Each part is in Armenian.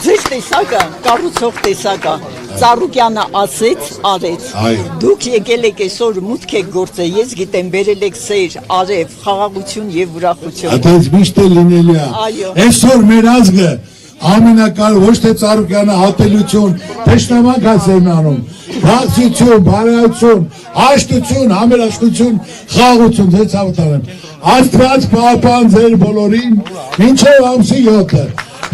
Ձեր տեսակը կառուցող տեսակը Ծառուկյանը ասեց, արեց։ Դուք եկել եք այսօր մուտք եք գործել, ես գիտեմ, բերել եք սեր, արև, խաղաղություն եւ ուրախություն։ Այդպես միշտ է լինելու է։ Այսօր մեր ազգը ամենակարևոր ոչ թե Ծառուկյանը հատելություն, թշնամանք է սերմանում, բացություն, բարեություն, հաշտություն, համերաշխություն, խաղաղություն, ձեր ցավտան եմ։ Աստված պահպան ձեր բոլորին, մինչև ամսի 7-ը։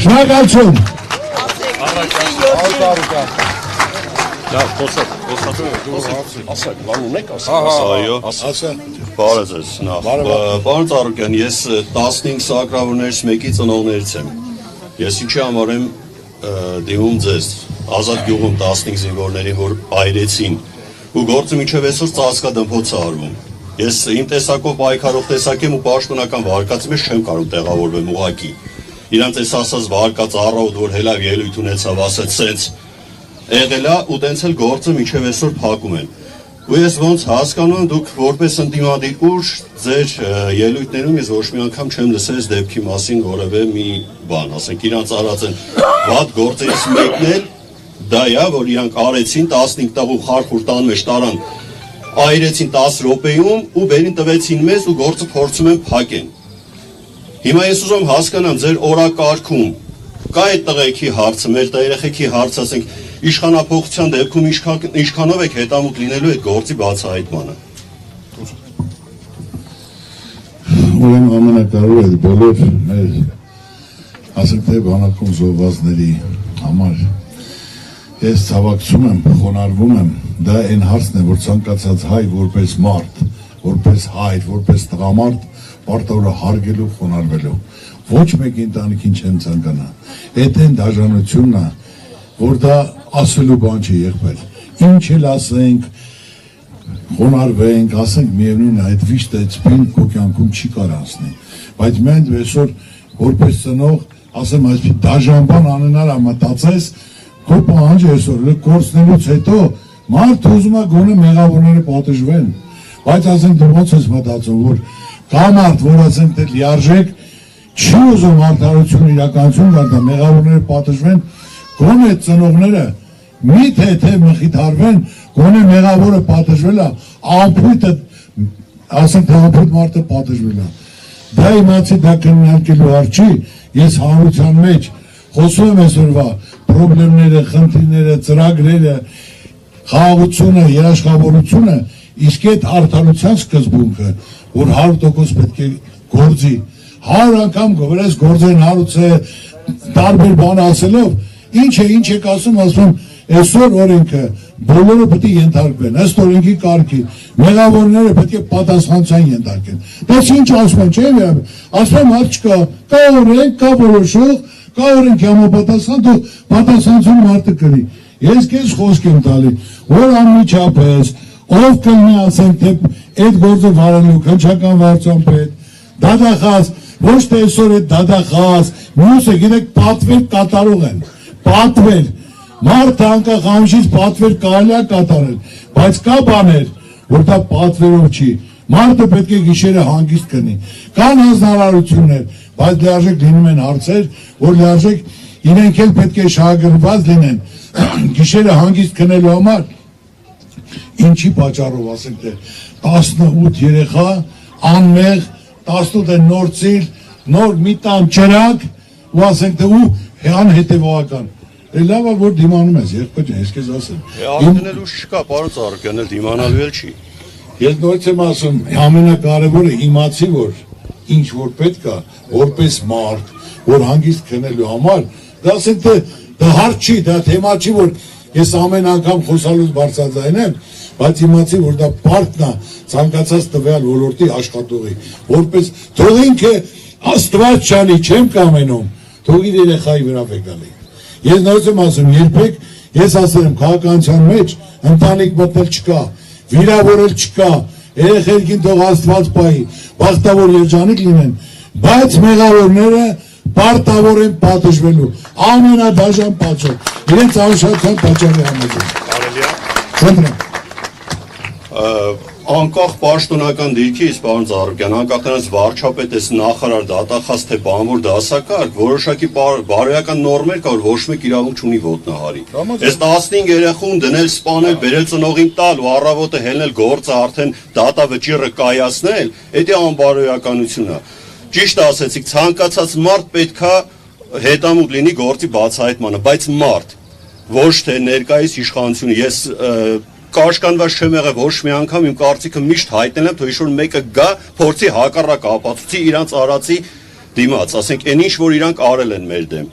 Շնորհակալություն։ Ասեք, բան ունեք, ասեք։ Բարև ձեզ, պարոն Ծառուկյան, ես 15 սակրավորներից մեկի ծնողներից եմ։ Ես ինչի համար եմ դիմում ձեզ, Ազատ գյուղում 15 զինվորներին, որ այրեցին, ու գործը մինչև այսօր ծածկադմփոց է արվում։ Ես իմ տեսակով պայքարող տեսակ եմ ու պաշտոնական վարկածի մեջ չեմ կարող տեղավորվեմ ուղղակի։ Իրանց այս ասած վարկած առավոտ, որ հելավ ելույթ ունեցավ, ասեց սենց եղել է ու տենց էլ գործը մինչև այսօր փակում են։ Ու ես ոնց հասկանում եմ, դուք որպես ընդդիմադիր ուժ ձեր ելույթներում ես ոչ մի անգամ չեմ լսել այս դեպքի մասին որևէ մի բան, ասենք իրանց արած են վատ գործերից մեկն էլ դա է, որ իրանք արեցին 15 տաղու խարխուր տան մեջ տարան, այրեցին 10 րոպեում ու վերին տվեցին մեզ ու գործը փորձում են փակեն։ Հիմա ես ուզում հասկանամ ձեր օրակարգում կա այդ տղեկի հարցը, մեր երեխեքի հարցը, ասենք իշխանափոխության դեպքում ինչքանով եք հետամուտ լինելու այդ գործի բացահայտմանը։ Ուրեմն ամենակարևորը այդ բոլոր մեր ասենք թե բանակում զոհվածների համար ես ցավակցում եմ, խոնարհվում եմ, դա այն հարցն է, որ ցանկացած հայ որպես մարդ, որպես հայր, որպես տղամարդ պարտավոր է հարգելու, խոնարհվելու։ Ոչ մեկ ընտանիքին չեն ցանկանա։ Այդ այն դաժանությունն է, որ դա ասելու բան չի եղբայր։ Ինչ էլ ասենք, խոնարհվենք, ասենք միևնույն է, այդ վիշտը ծպին քո կյանքում չի կարող անցնել։ Բայց մենք այսօր որպես ծնող, ասեմ այսպես դաժան բան անենալ է մտածես, քո պահանջը այսօր կորցնելուց հետո մարդ ուզում է գոնե մեղավորները պատժվեն։ Բայց ասենք դու ոնց ես մտածում, որ կա մարդ, որ ասենք թե լիարժեք չի ուզում արդարություն իրականություն դառնա, մեղավորները պատժվեն, գոնե ծնողները միթե թե մխիթարվեն, գոնե մեղավորը պատժվել է, ամփույթը ասենք թե ամփույթ մարդը պատժվել է։ Դա իմացի դա քննարկելու արժի, ես հանրության մեջ խոսում եմ այսօրվա խնդիրները, խնդիրները, ծրագրերը, խաղաղությունը, երաշխավորությունը, իսկ այդ արդարության սկզբունքը, որ 100% պետք է գործի, 100 անգամ գովերես գործեն հարուցը տարբեր բան ասելով, ինչ եք ասում, այսօր օրենքը բոլորը պետք է ենթարկվեն, ըստ օրենքի կարգի, մեղավորները պետք է պատասխանատվության ենթարկեն։ Դες ինչ ասում են, չէ՞ ասում աղջկա, կա օրենք, կա որոշող, կա օրենքի համապատասխան, դու պատասխանատվություն մարդը կրի։ Ես քեզ խոսք եմ տալի, որ անմիջապես ով կլինի ասենք թե այդ գործը վարելու քննչական վարչապետ, դատախազ, ոչ թե այսօր այդ դատախազ, մյուսը գիտեք պատվեր կատարող են, պատվեր, մարդը անկախ ամշից պատվեր կարելի է կատարել, բայց կա բաներ, որ դա պատվերով չի, մարդը պետք է գիշերը հանգիստ կնի, կան հանձնարարություններ, բայց լիարժեք լինում են հարցեր, որ լիարժեք իրենք էլ պետք է շահագրգռված լինեն, գիշերը հանգիստ կնելու համար, ինչի պատճառով ասենք թե 18 երեխա, անմեղ, 18 նոր ծիր, նոր մի տան ճրակ, ու ասենք թե ու անհետևողական։ Լավ է որ դիմանում ես, երբ ես քեզ ասեմ։ Անկնելու չկա, պարոն Ծառուկյան, դիմանալու էլ չի։ Ես նորից եմ ասում, ամենակարևորը իմացի, որ ինչ որ պետք է, որպես մարդ, որ հանգիստ քնելու համար, դա ասենք թե դա հարց չի, դա թեմա չի, որ ես ամեն անգամ խոսալուց բարձրաձայն եմ, բայց իմացի, որ դա պարտն է ցանկացած տվյալ ոլորտի աշխատողի, որպես թող ինքը Աստված չանի, չեմ կամենում, թող իր երեխայի վրա վեկալի։ Ես նորից եմ ասում, երբեք ես ասել եմ քաղաքականության մեջ ընտանիք մտնել չկա, վիրավորել չկա, երեխերքին թող Աստված պահի, բախտավոր երջանիկ լինեն, բայց մեղավորները պարտավոր են պատժվելու, ամենադաժան պատճառ, իրենց անուշացան պատճառի համաձայն։ անկախ պաշտոնական դիրքից, պարոն Ծառուկյան, անկախ նրանց վարչապետ է, նախարար, դատախազ, թե բանվոր դասակարգ, որոշակի բարոյական նորմեր կա, որ ոչ մեկ իրավունք չունի ոտնահարի։ Այս 15 երեխուն դնել, սպանել, բերել ծնողին տալ ու առավոտը հելնել գործը արդեն դատավճիռը կայացնել, դա անբարոյականություն է։ Ճիշտ ասեցիք, ցանկացած մարդ պետքա հետամուտ լինի գործի բացահայտմանը, բայց մարդ, ոչ թե ներկայիս իշխանությունը, ես կաշկանդված չեմ եղել ոչ մի անգամ, իմ կարծիքը միշտ հայտնել եմ, թե ինչ-որ մեկը գա, փորձի հակառակ ապացուցի իրանց արածի դիմաց, ասենք, այն ինչ որ իրանք արել են մեր դեմ։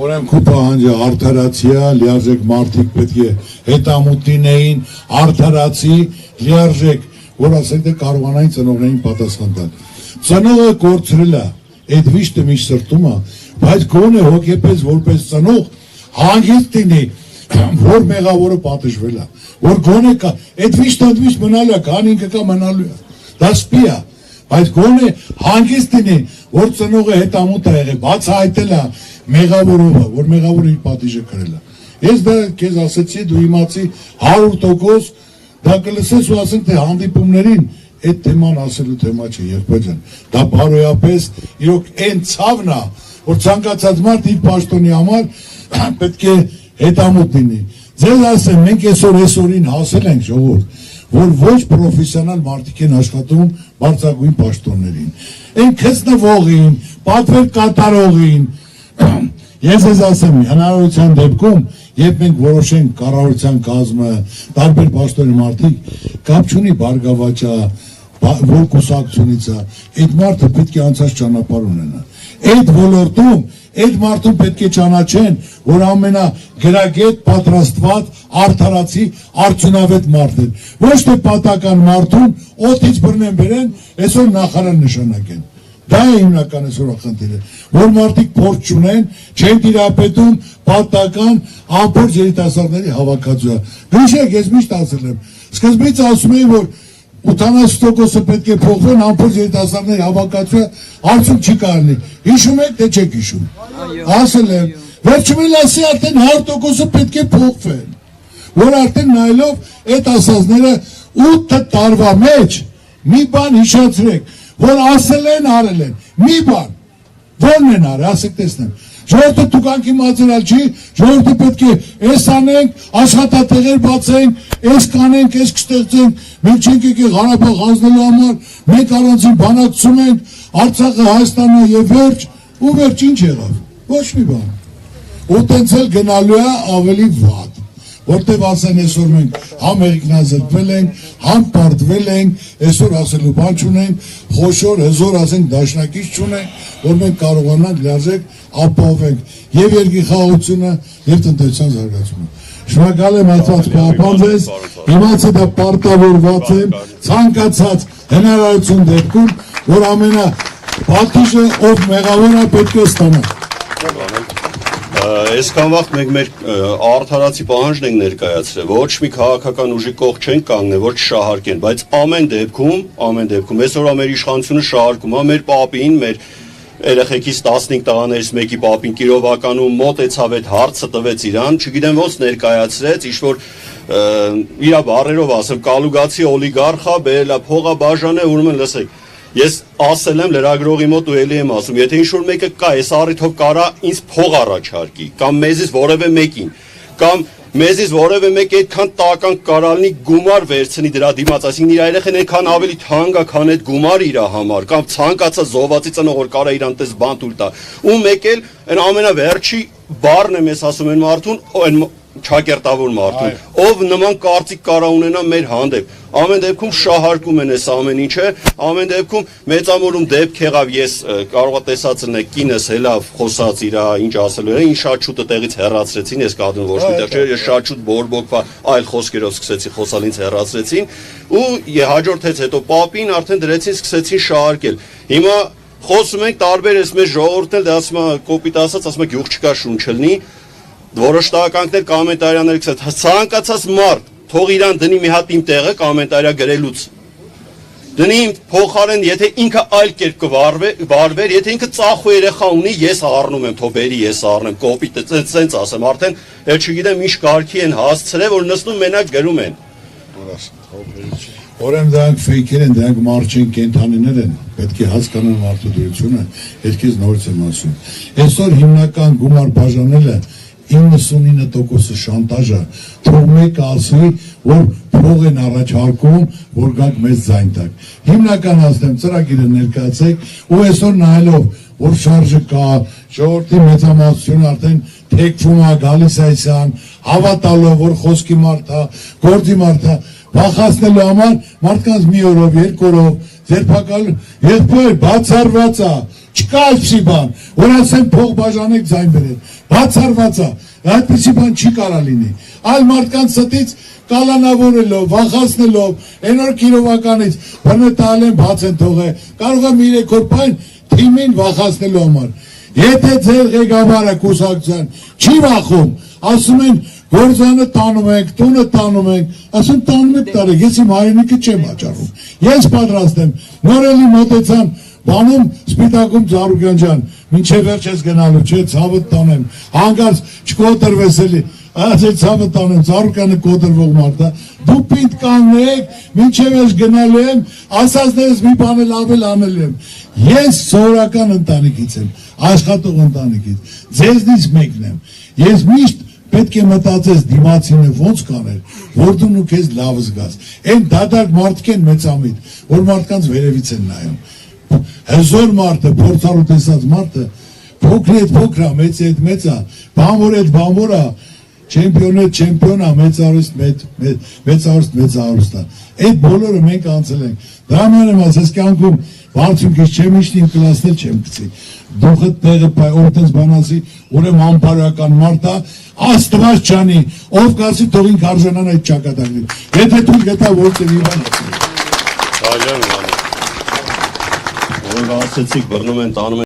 Օրենքի պահանջը արդարացիա, լիարժեք մարդիկ պետք է հետամուտ լինեին, արդարացի, լիարժեք, որ ասենք թե կարողանային ծնողներին պատասխան տալ։ Ծնողը կորցրել է, այդ վիշտը միշտ սրտում է, բայց գոնե հոգեպես որպես ծնող հանգիստ լինի, որ մեղավորը պատժվել է, որ գոնե կա, այդ վիշտ մնալու է, քան ինքը կա մնալու է, դա սպի է, բայց գոնե հանգիստ լինի, որ ծնողը հետամուտ է եղել, բացահայտել է մեղավորը, որ մեղավորը իր պատիժը կրել է։ Ես դա քեզ ասեցի, դու իմացի 100%, դա կլսես ու ասենք թե հանդիպումներին այդ թեման ասելու թեմա չէ, երբեք, դա բարոյապես իրոք այն ցավն է, որ ցանկացած մարդ իր պաշտոնի համար պետք է հետամուտ լինի։ Ձեզ ասեմ, մենք այսօրին հասել ենք ժողովուրդ, որ ոչ պրոֆեսիոնալ մարդիկ են աշխատում բարձրագույն պաշտոններին։ Այն քծնվողին, պատվեր կատարողին, ես ես ասեմ, հնարավորության դեպքում, երբ մենք որոշենք կառավարության կազմը, տարբեր պաշտոնի մարդիկ, կապ չունի բարգավաճա, որ կուսակցությունից է, այդ մարդը պետք է անցած ճանապարհ ունենա։ Այդ ոլորտում այդ մարդուն պետք է ճանաչեն, որ ամենագրագետ պատրաստված արդարացի արդյունավետ մարդն են։ Ոչ թե պատական մարդուն օդից բռնեն բերեն, այսօր նախարար նշանակեն։ Դա է հիմնական այսօր խնդիրը, որ մարդիկ փորձ չունեն, չեն տիրապետում պատական ամբողջ երիտասարդների հավաքածուը։ Հիշեք, ես միշտ ասել եմ, սկզբից ասում էի, որ 80%-ը պետք է փոխվեն ամբողջ երիտասարդների հավաքածուը, արդյոք չի կարելի։ Հիշում եք, թե չեք հիշում։ Ասել եմ, վերջում էլ ասի արդեն 100%-ը պետք է փոխվեն, որ արդեն նայելով այդ ասածները 8 տարվա մեջ մի բան հիշացրեք, որ ասել են, արել են, մի բան, որն են արել, ասեք տեսնեմ։ Ժողովուրդը տուգանքի մածերալ չի, ժողովուրդը պետք է այս անենք, աշխատատեղեր բացենք, այս կանենք, այս կստեղծենք, մենք չենք եկել Ղարաբաղ հանձնելու համար, մենք առանցին բանակցում ենք, Արցախը, Հայաստանը եւ վերջ, ու վերջ ինչ եղավ, ոչ մի բան։ Ու տենց էլ գնալու է ավելի վատ, որտեվ ասեն այսօր մենք համ մերիկնազրկվել ենք, համ պարտվել ենք, այսօր ասելու բան չունենք, խոշոր, հզոր ասենք դաշնակից չունենք, որ մենք կարողանանք լիարժեք ապահովենք եւ երկրի խաղաղությունը եւ տնտեսության զարգացումը։ Շնորհակալ եմ այդպես պահպանվես, իմացա դա պարտավորված եմ, ցանկացած հնարավորություն դեպքում, որ ամենա պատիժը ով մեղավոր է պետք է ստանա։ Այսքան վաղ մենք մեր արդարացի պահանջն ենք ներկայացրել, ոչ մի քաղաքական ուժի կողք չենք կանգնել, որ չշահարկեն, բայց ամեն դեպքում, այսօր մեր իշխանությունը շահարկում է մեր պապին, մեր երեխեքից 15 տղաներից մեկի պապին Կիրովականում մոտեցավ այդ հարցը տվեց իրան, չգիտեմ ոնց ներկայացրեց, ինչ-որ իր բառերով ասեմ, կալուգացի օլիգարխա, բերելա փողա բաժան է, ուրեմն լսեք, ես ասել եմ լրագրողի մոտ ու էլի եմ ասում, եթե ինչ-որ մեկը կա, այս առիթով կարա ինձ փող առաջարկի, կամ մեզից որևէ մեկին, կամ մեզից որևէ մեկ այդքան տական կարալնի գումար վերցնի դրա դիմաց, այսինքն իր երեխան այնքան ավելի թանկ է, քան այդ գումարը իր համար, կամ ցանկացած զոհվածի ծնող որ կարա իրան տես բան տուր տա։ Ու մեկ էլ այն ամենավերջի բառն եմ ես ասում այն մարդուն, այն չակերտավոր մարդուն, ով նման կարծիք կարա ունենա մեր հանդեպ։ Ամեն դեպքում շահարկում են այս ամեն ինչը, ամեն դեպքում մեծամորում դեպք եղավ, ես կարող եմ տեսածն է կինս հելավ խոսած իր ինչ ասելու էր, ինչ շատ շուտը տեղից հեռացրեցին, ես կադում ոչ միտեղ չէ, ես շատ շուտ բորբոքվա այլ խոսքերով սկսեցի խոսալ, ինձ հեռացրեցին ու հաջորդեց հետո պապին արդեն դրեցին սկսեցին շահարկել։ Հիմա խոսում ենք տարբեր էս մեր ժողովուրդն էլ դա ասում է կոպիտ ասած, ասում է գյուղ չկա շունչ չլինի, որոշ տականքներ կոմենտարիաներ գցած, ցանկացած մարդ թող իրան դնի մի հատ իմ տեղը կոմենտարիա գրելուց։ Դնի իմ փոխարեն, եթե ինքը այլ կերպ կվարվեր, եթե ինքը ծախու երեխա ունի, ես առնում եմ, թող բերի, ես առնեմ, կոպիտ ասեմ, արդեն էլ չգիտեմ ինչ կարգի են հասցրել, որ նստում մենակ գրում են։ Ուրեմն դրանք ֆեյքեր են, դրանք մարդ կենթանիներ են, պետք է հասկանան մարդու դրությունը, ես քեզ նորից եմ ասում։ Այսօր հիմնական գումար բաժանելը 99% շանտաժ է, թող մեկը ասի, որ փող են առաջարկում, որ գաք մեզ ձայն տակ։ Հիմնական ասեմ, ծրագիրը ներկայացեք ու այսօր նայելով, որ շարժը կա, ժողովրդի մեծամասնությունը արդեն թեքվում է, գալիս է այսյան, հավատալով, որ խոսքի մարդ է, գործի մարդ է, վախացնելու համար մարդկանց մի օրով, երկու օրով, ձերբակալու, եղբայր, բացառված է, չկա այսպիսի բան, որ ասեն փող բաժանեք ձայն բերեք, բացառված է, այդպիսի բան չի կարա լինի, այլ մարդկանց ստից կալանավորելով, վախացնելով, այն օր կիրովականից, բռնե տալ են, բաց են թողել, կարող է մի 3 օր պայն թիմին վախացնելու համար, եթե ձեր ղեկավարը կուսակցության չի վախում, ասում են գործանը տանում ենք, տունը տանում ենք, ասում տանում եք տարեք, ես իմ հայրենիքը չեմ աճառում, ես պատրաստ եմ, նորելի մոտեցան, բանում սպիտակում Ծառուկյան ջան, մինչև վերջ ես գնալու, չէ, ցավը տանեմ, հանկարծ չկոտրվես էլի, ասել ցավը տանեմ, Ծառուկյանը կոտրվող մարդ է, դու պինդ կանեք, մինչև ես գնալու եմ, ասածներս մի բան էլ ավել անել եմ, ես սովորական ընտանիքից եմ, աշխատող ընտանիքից, ձեզնից մեկն եմ, ես միշտ պետք է մտածես դիմացինը ոնց կաներ, որ դու նու քեզ լավ զգաս, այն դադարկ մարդիկ են մեծամիտ, որ մարդկանց վերևից են նայում, հզոր մարդը, փորձառու տեսած մարդը, փոքր հետ փոքր է, մեծ հետ մեծ է, բանվոր հետ բանվոր է, չեմպիոն հետ չեմպիոն է, մեծարուստ է, այդ բոլորը մենք անցել ենք, դրա համար եմ ասես կյանքում վարձունքից չեմ իշնի, կլասնել չեմ գցի, դուխը տեղը պայ, ով տենց բանասի, ուրեմ անպարական մարդ է, Աստված չանի, ով կասի թող ինք արժանան այդ ճակատագրին, եթե թույլ գտա որտեղ իվան ասել։ Այլն, որ ասեցիք բռնում են տանում